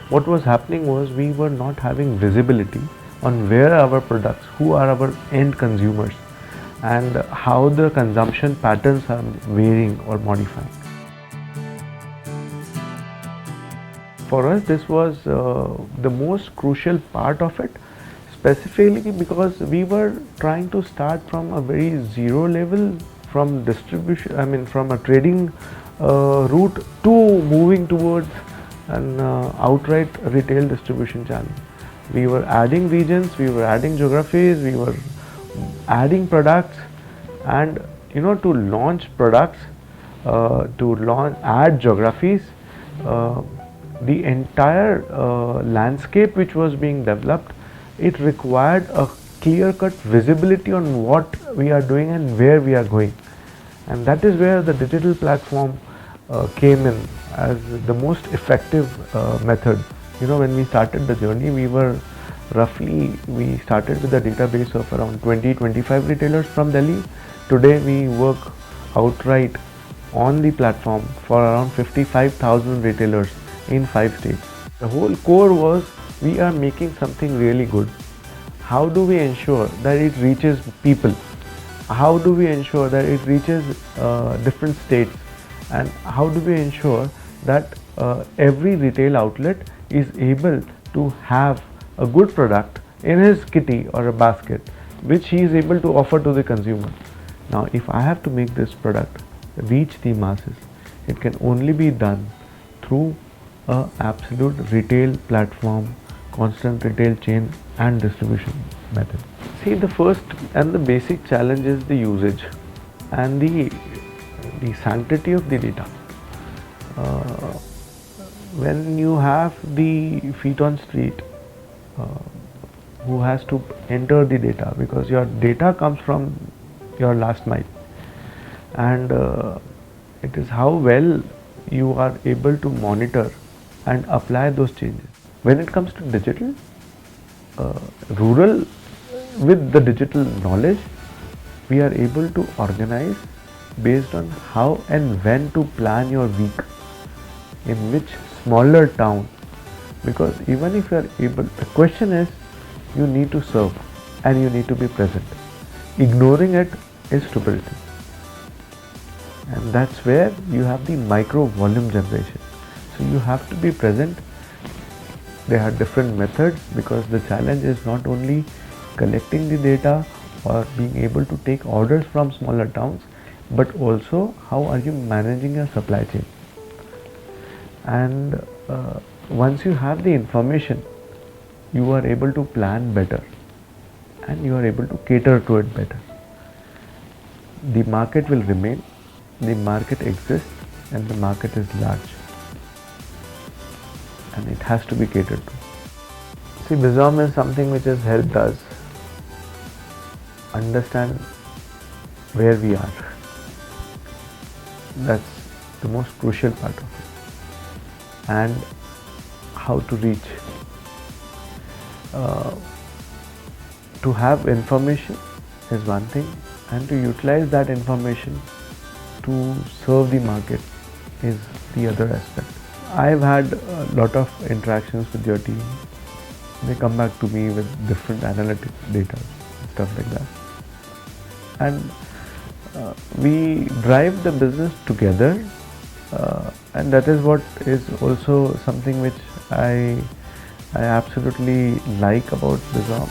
what was happening was we were not having visibility on where our products, who are our end consumers, and how the consumption patterns are varying or modifying. For us, this was the most crucial part of it, specifically because we were trying to start from a very zero level, from distribution, I mean from a trading route to moving towards an outright retail distribution channel. We were adding regions, we were adding geographies, we were adding products, and to launch products, add geographies, the entire landscape which was being developed, it required a clear-cut visibility on what we are doing and where we are going, and that is where the digital platform came in as the most effective method. When we started the journey, we started with a database of around 20-25 retailers from Delhi. Today we work outright on the platform for around 55,000 retailers in 5 states. The whole core was, we are making something really good. How do we ensure that it reaches people? How do we ensure that it reaches different states? And how do we ensure that every retail outlet is able to have a good product in his kitty or a basket which he is able to offer to the consumer? Now, if I have to make this product reach the masses, it can only be done through a absolute retail platform, constant retail chain and distribution method. See, the first and the basic challenge is the usage and the sanctity of the data. When you have the feet on street, who has to enter the data, because your data comes from your last mile, and it is how well you are able to monitor and apply those changes. When it comes to digital, rural, with the digital knowledge, we are able to organize based on how and when to plan your week, in which smaller town, because even if you are able, the question is, you need to serve and you need to be present. Ignoring it is stupidity, and that's where you have the micro volume generation. So you have to be present. There are different methods, because the challenge is not only collecting the data or being able to take orders from smaller towns, but also how are you managing your supply chain. And once you have the information, you are able to plan better and you are able to cater to it better. The market will remain, the market exists, and the market is large, and it has to be catered to. See, Bizom is something which has helped us understand where we are. That's the most crucial part of it. And how to reach. To have information is one thing, and to utilize that information to serve the market is the other aspect. I've had a lot of interactions with your team. They come back to me with different analytic data, stuff like that. And we drive the business together, and that is what is also something which I absolutely like about Bizom.